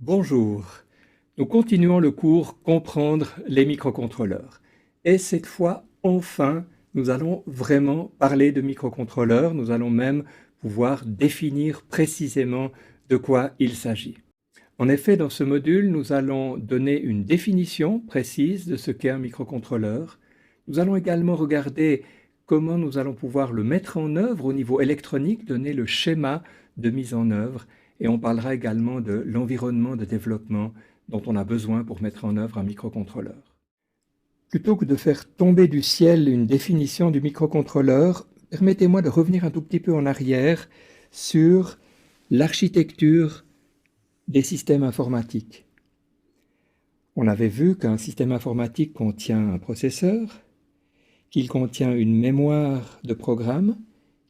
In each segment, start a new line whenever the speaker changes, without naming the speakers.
Bonjour, nous continuons le cours Comprendre les microcontrôleurs. Et cette fois, enfin, nous allons vraiment parler de microcontrôleurs, nous allons même pouvoir définir précisément de quoi il s'agit. En effet, dans ce module, nous allons donner une définition précise de ce qu'est un microcontrôleur. Nous allons également regarder comment nous allons pouvoir le mettre en œuvre au niveau électronique, donner le schéma de mise en œuvre. Et on parlera également de l'environnement de développement dont on a besoin pour mettre en œuvre un microcontrôleur. Plutôt que de faire tomber du ciel une définition du microcontrôleur, permettez-moi de revenir un tout petit peu en arrière sur l'architecture des systèmes informatiques. On avait vu qu'un système informatique contient un processeur, qu'il contient une mémoire de programme,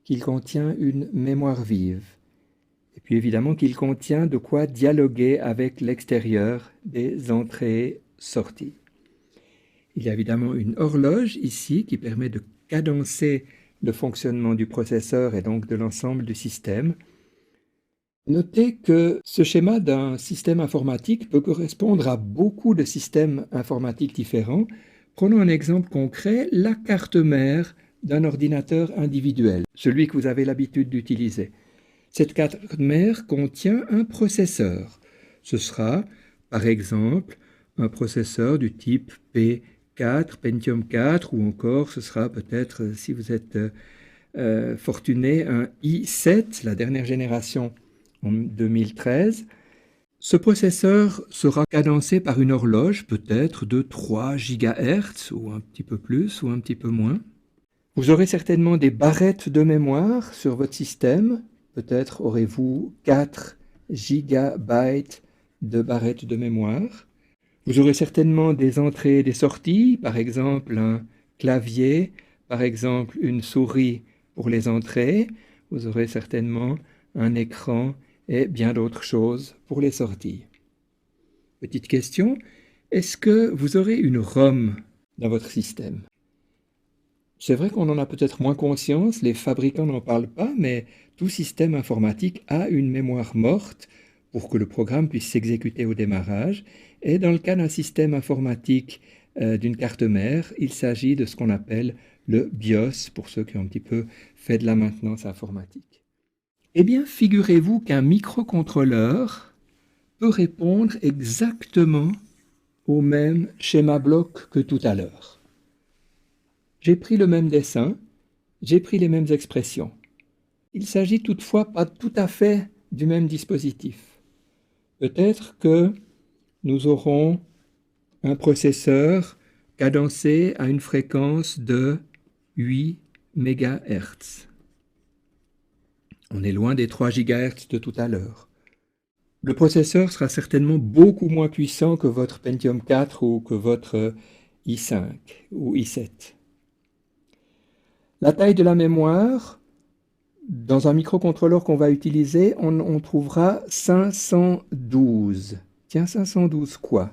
qu'il contient une mémoire vive. Et puis évidemment qu'il contient de quoi dialoguer avec l'extérieur des entrées-sorties. Il y a évidemment une horloge ici qui permet de cadencer le fonctionnement du processeur et donc de l'ensemble du système. Notez que ce schéma d'un système informatique peut correspondre à beaucoup de systèmes informatiques différents. Prenons un exemple concret, la carte mère d'un ordinateur individuel, celui que vous avez l'habitude d'utiliser. Cette carte mère contient un processeur. Ce sera, par exemple, un processeur du type P4, Pentium 4, ou encore ce sera peut-être, si vous êtes fortuné, un i7, la dernière génération en 2013. Ce processeur sera cadencé par une horloge, peut-être de 3 GHz, ou un petit peu plus, ou un petit peu moins. Vous aurez certainement des barrettes de mémoire sur votre système. Peut-être aurez-vous 4 gigabytes de barrettes de mémoire. Vous aurez certainement des entrées et des sorties, par exemple un clavier, par exemple une souris pour les entrées. Vous aurez certainement un écran et bien d'autres choses pour les sorties. Petite question, est-ce que vous aurez une ROM dans votre système ? C'est vrai qu'on en a peut-être moins conscience, les fabricants n'en parlent pas, mais tout système informatique a une mémoire morte pour que le programme puisse s'exécuter au démarrage. Et dans le cas d'un système informatique d'une carte mère, il s'agit de ce qu'on appelle le BIOS, pour ceux qui ont un petit peu fait de la maintenance informatique. Eh bien, figurez-vous qu'un microcontrôleur peut répondre exactement au même schéma bloc que tout à l'heure. J'ai pris le même dessin, j'ai pris les mêmes expressions. Il s'agit toutefois pas tout à fait du même dispositif. Peut-être que nous aurons un processeur cadencé à une fréquence de 8 MHz. On est loin des 3 GHz de tout à l'heure. Le processeur sera certainement beaucoup moins puissant que votre Pentium 4 ou que votre i5 ou i7. La taille de la mémoire, dans un microcontrôleur qu'on va utiliser, on trouvera 512. Tiens, 512 quoi?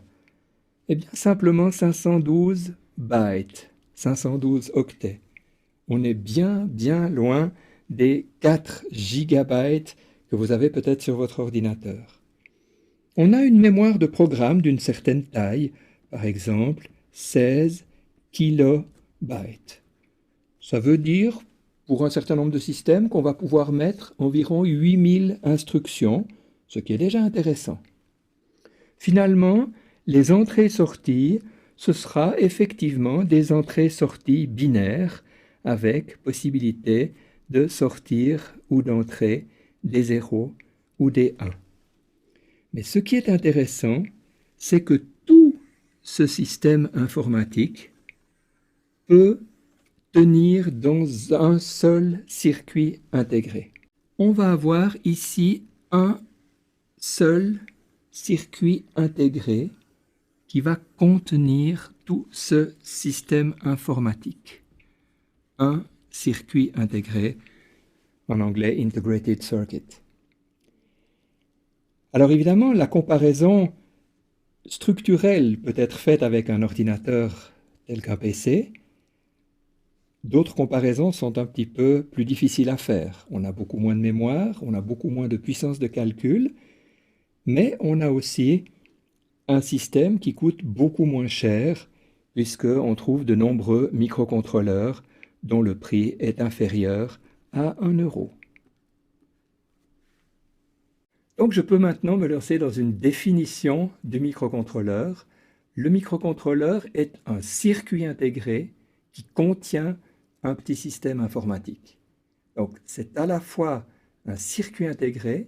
Eh bien, simplement 512 bytes, 512 octets. On est bien loin des 4 gigabytes que vous avez peut-être sur votre ordinateur. On a une mémoire de programme d'une certaine taille, par exemple 16 kilobytes. Ça veut dire, pour un certain nombre de systèmes, qu'on va pouvoir mettre environ 8000 instructions, ce qui est déjà intéressant. Finalement, les entrées-sorties, ce sera effectivement des entrées-sorties binaires avec possibilité de sortir ou d'entrer des 0 ou des 1. Mais ce qui est intéressant, c'est que tout ce système informatique peut tenir dans un seul circuit intégré. On va avoir ici un seul circuit intégré qui va contenir tout ce système informatique. Un circuit intégré, en anglais Integrated Circuit. Alors évidemment, la comparaison structurelle peut être faite avec un ordinateur tel qu'un PC. D'autres comparaisons sont un petit peu plus difficiles à faire. On a beaucoup moins de mémoire, on a beaucoup moins de puissance de calcul, Mais on a aussi un système qui coûte beaucoup moins cher, puisqu'on trouve de nombreux microcontrôleurs dont le prix est inférieur à 1 euro. Donc je peux maintenant me lancer dans une définition du microcontrôleur. Le microcontrôleur est un circuit intégré qui contient un petit système informatique. Donc c'est à la fois un circuit intégré,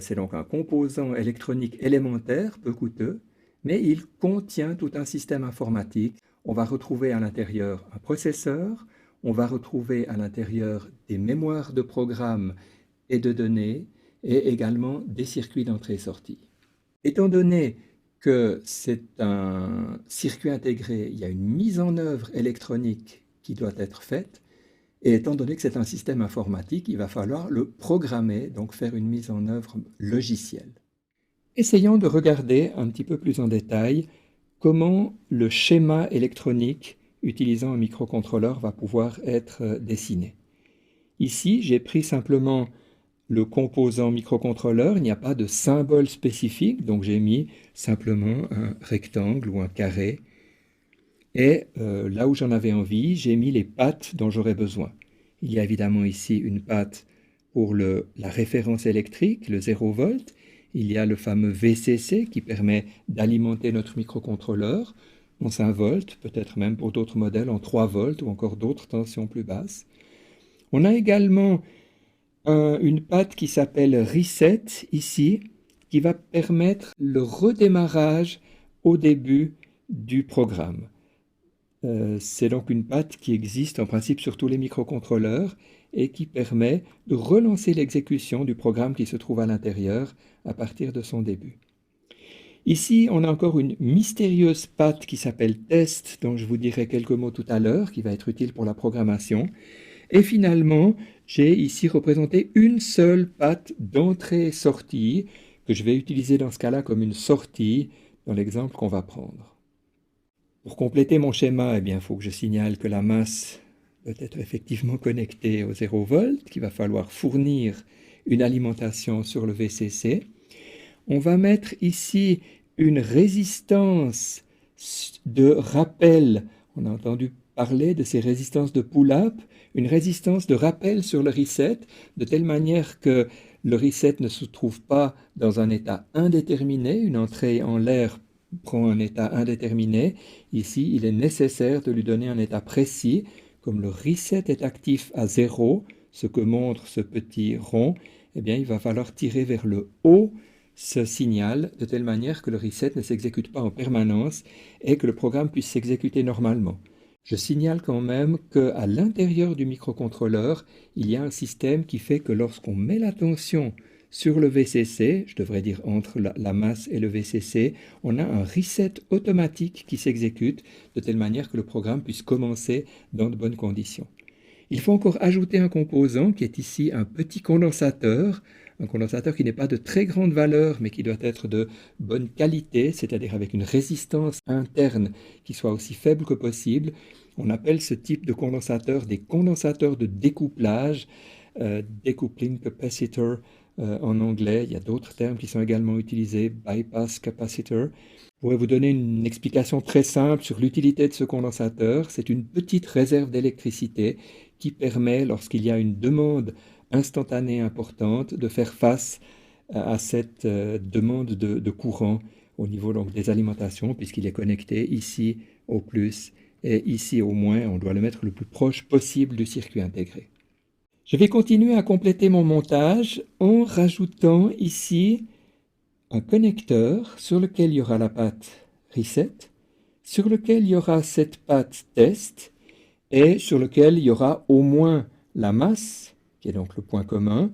c'est donc un composant électronique élémentaire, peu coûteux, mais il contient tout un système informatique. On va retrouver à l'intérieur un processeur, on va retrouver à l'intérieur des mémoires de programmes et de données, et également des circuits d'entrée-sortie. Étant donné que c'est un circuit intégré, il y a une mise en œuvre électronique qui doit être faite, et étant donné que c'est un système informatique, il va falloir le programmer, donc faire une mise en œuvre logicielle. Essayons de regarder un petit peu plus en détail comment le schéma électronique utilisant un microcontrôleur va pouvoir être dessiné. Ici, j'ai pris simplement le composant microcontrôleur, il n'y a pas de symbole spécifique, donc j'ai mis simplement un rectangle ou un carré. Et là où j'en avais envie, j'ai mis les pattes dont j'aurais besoin. Il y a évidemment ici une patte pour la référence électrique, le 0 volt. Il y a le fameux VCC qui permet d'alimenter notre microcontrôleur en 5 volts, peut-être même pour d'autres modèles en 3 volts ou encore d'autres tensions plus basses. On a également une patte qui s'appelle Reset ici, qui va permettre le redémarrage au début du programme. C'est donc une patte qui existe en principe sur tous les microcontrôleurs et qui permet de relancer l'exécution du programme qui se trouve à l'intérieur à partir de son début. Ici, on a encore une mystérieuse patte qui s'appelle Test, dont je vous dirai quelques mots tout à l'heure, qui va être utile pour la programmation. Et finalement, j'ai ici représenté une seule patte d'entrée et sortie que je vais utiliser dans ce cas-là comme une sortie dans l'exemple qu'on va prendre. Pour compléter mon schéma, eh bien, il faut que je signale que la masse doit être effectivement connectée au 0 volt, qu'il va falloir fournir une alimentation sur le VCC. On va mettre ici une résistance de rappel. On a entendu parler de ces résistances de pull-up, une résistance de rappel sur le reset, de telle manière que le reset ne se trouve pas dans un état indéterminé, une entrée en l'air prend un état indéterminé. Ici, il est nécessaire de lui donner un état précis. Comme le reset est actif à 0, ce que montre ce petit rond, eh bien, il va falloir tirer vers le haut ce signal de telle manière que le reset ne s'exécute pas en permanence et que le programme puisse s'exécuter normalement. Je signale quand même qu'à l'intérieur du microcontrôleur, il y a un système qui fait que lorsqu'on met la tension sur le VCC, je devrais dire entre la masse et le VCC, on a un reset automatique qui s'exécute de telle manière que le programme puisse commencer dans de bonnes conditions. Il faut encore ajouter un composant qui est ici un petit condensateur, un condensateur qui n'est pas de très grande valeur mais qui doit être de bonne qualité, c'est-à-dire avec une résistance interne qui soit aussi faible que possible. On appelle ce type de condensateur des condensateurs de découplage, decoupling capacitor en anglais. Il y a d'autres termes qui sont également utilisés, bypass capacitor. Je pourrais vous donner une explication très simple sur l'utilité de ce condensateur. C'est une petite réserve d'électricité qui permet, lorsqu'il y a une demande instantanée importante, de faire face à cette demande de courant au niveau donc, des alimentations, puisqu'il est connecté ici au plus et ici au moins. On doit le mettre le plus proche possible du circuit intégré. Je vais continuer à compléter mon montage en rajoutant ici un connecteur sur lequel il y aura la patte Reset, sur lequel il y aura cette patte Test et sur lequel il y aura au moins la masse, qui est donc le point commun.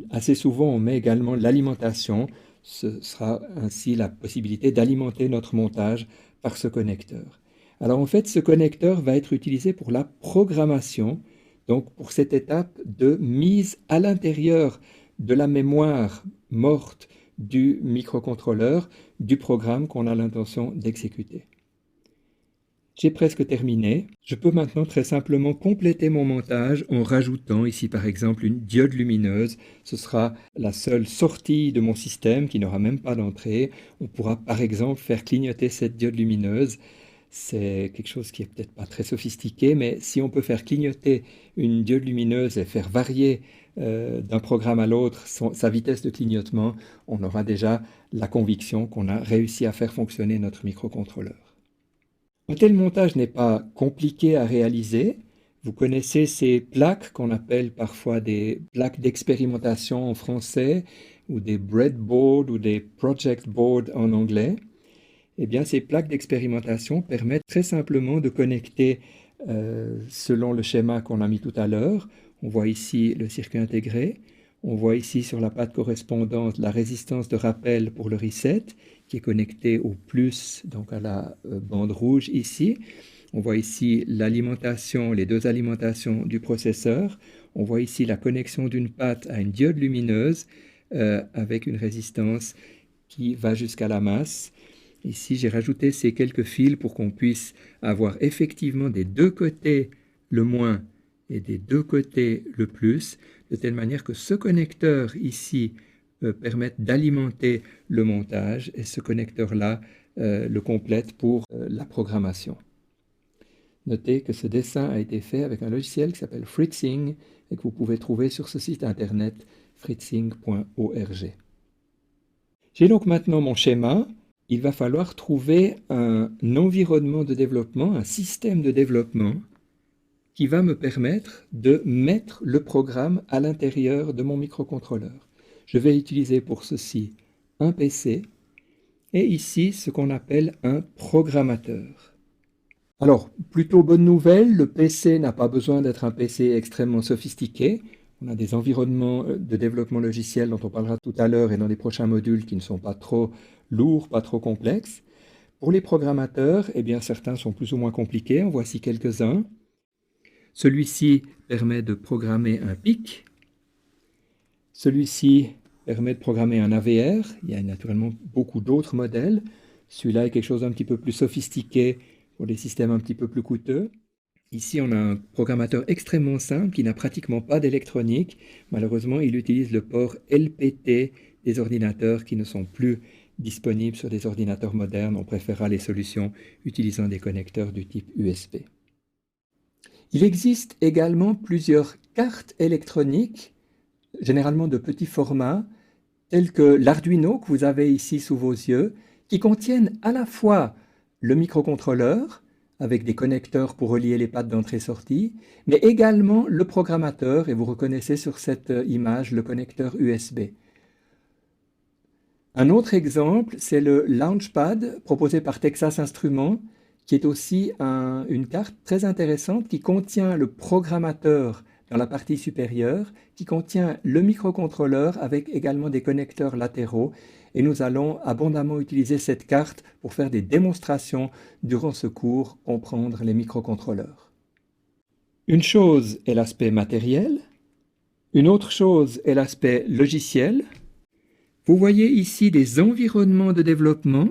Assez souvent, on met également l'alimentation. Ce sera ainsi la possibilité d'alimenter notre montage par ce connecteur. Alors en fait, ce connecteur va être utilisé pour la programmation, donc pour cette étape de mise à l'intérieur de la mémoire morte du microcontrôleur, du programme qu'on a l'intention d'exécuter. J'ai presque terminé. Je peux maintenant très simplement compléter mon montage en rajoutant ici par exemple une diode lumineuse. Ce sera la seule sortie de mon système qui n'aura même pas d'entrée. On pourra par exemple faire clignoter cette diode lumineuse. C'est quelque chose qui est peut-être pas très sophistiqué, mais si on peut faire clignoter une diode lumineuse et faire varier d'un programme à l'autre sa vitesse de clignotement, on aura déjà la conviction qu'on a réussi à faire fonctionner notre microcontrôleur. Un tel montage n'est pas compliqué à réaliser. Vous connaissez ces plaques qu'on appelle parfois des plaques d'expérimentation en français, ou des breadboards ou des project boards en anglais. Eh bien, ces plaques d'expérimentation permettent très simplement de connecter selon le schéma qu'on a mis tout à l'heure. On voit ici le circuit intégré. On voit ici sur la patte correspondante la résistance de rappel pour le reset qui est connectée au plus, donc à la bande rouge ici. On voit ici l'alimentation, les deux alimentations du processeur. On voit ici la connexion d'une patte à une diode lumineuse avec une résistance qui va jusqu'à la masse. Ici, j'ai rajouté ces quelques fils pour qu'on puisse avoir effectivement des deux côtés le moins et des deux côtés le plus, de telle manière que ce connecteur ici permette d'alimenter le montage et ce connecteur-là le complète pour la programmation. Notez que ce dessin a été fait avec un logiciel qui s'appelle Fritzing et que vous pouvez trouver sur ce site internet fritzing.org. J'ai donc maintenant mon schéma. Il va falloir trouver un environnement de développement, un système de développement qui va me permettre de mettre le programme à l'intérieur de mon microcontrôleur. Je vais utiliser pour ceci un PC et ici ce qu'on appelle un programmateur. Alors, plutôt bonne nouvelle, le PC n'a pas besoin d'être un PC extrêmement sophistiqué. On a des environnements de développement logiciel dont on parlera tout à l'heure et dans les prochains modules qui ne sont pas trop lourds, pas trop complexes. Pour les programmateurs, eh bien, certains sont plus ou moins compliqués. En voici quelques-uns. Celui-ci permet de programmer un PIC. Celui-ci permet de programmer un AVR. Il y a naturellement beaucoup d'autres modèles. Celui-là est quelque chose d'un petit peu plus sophistiqué pour des systèmes un petit peu plus coûteux. Ici, on a un programmateur extrêmement simple qui n'a pratiquement pas d'électronique. Malheureusement, il utilise le port LPT des ordinateurs qui ne sont plus disponibles sur des ordinateurs modernes. On préférera les solutions utilisant des connecteurs du type USB. Il existe également plusieurs cartes électroniques, généralement de petit format, telles que l'Arduino que vous avez ici sous vos yeux, qui contiennent à la fois le microcontrôleur, avec des connecteurs pour relier les pattes d'entrée-sortie, mais également le programmateur, et vous reconnaissez sur cette image le connecteur USB. Un autre exemple, c'est le Launchpad proposé par Texas Instruments, qui est aussi une carte très intéressante qui contient le programmateur dans la partie supérieure, qui contient le microcontrôleur avec également des connecteurs latéraux. Et nous allons abondamment utiliser cette carte pour faire des démonstrations durant ce cours, comprendre les microcontrôleurs. Une chose est l'aspect matériel, une autre chose est l'aspect logiciel. Vous voyez ici des environnements de développement.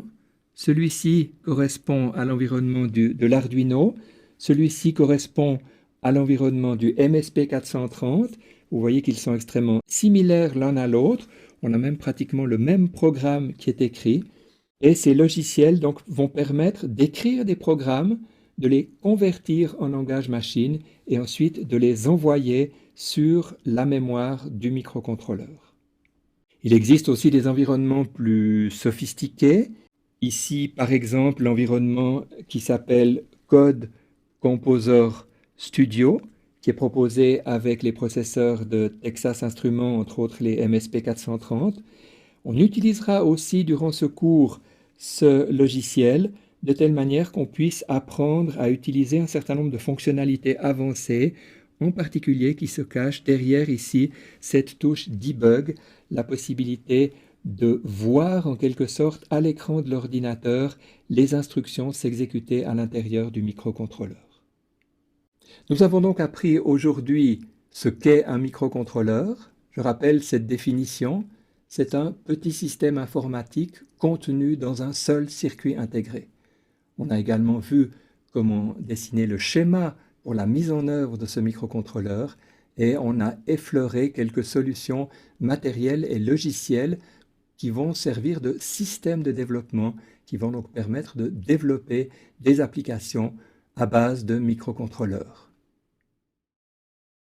Celui-ci correspond à l'environnement de l'Arduino, celui-ci correspond à l'environnement du MSP430. Vous voyez qu'ils sont extrêmement similaires l'un à l'autre. On a même pratiquement le même programme qui est écrit. Et ces logiciels donc, vont permettre d'écrire des programmes, de les convertir en langage machine et ensuite de les envoyer sur la mémoire du microcontrôleur. Il existe aussi des environnements plus sophistiqués. Ici, par exemple, l'environnement qui s'appelle Code Composer Studio, qui est proposé avec les processeurs de Texas Instruments, entre autres les MSP430. On utilisera aussi durant ce cours ce logiciel de telle manière qu'on puisse apprendre à utiliser un certain nombre de fonctionnalités avancées, en particulier qui se cachent derrière ici cette touche Debug, la possibilité de voir en quelque sorte à l'écran de l'ordinateur les instructions s'exécuter à l'intérieur du microcontrôleur. Nous avons donc appris aujourd'hui ce qu'est un microcontrôleur. Je rappelle cette définition. C'est un petit système informatique contenu dans un seul circuit intégré. On a également vu comment dessiner le schéma pour la mise en œuvre de ce microcontrôleur et on a effleuré quelques solutions matérielles et logicielles qui vont servir de système de développement, qui vont donc permettre de développer des applications à base de microcontrôleurs.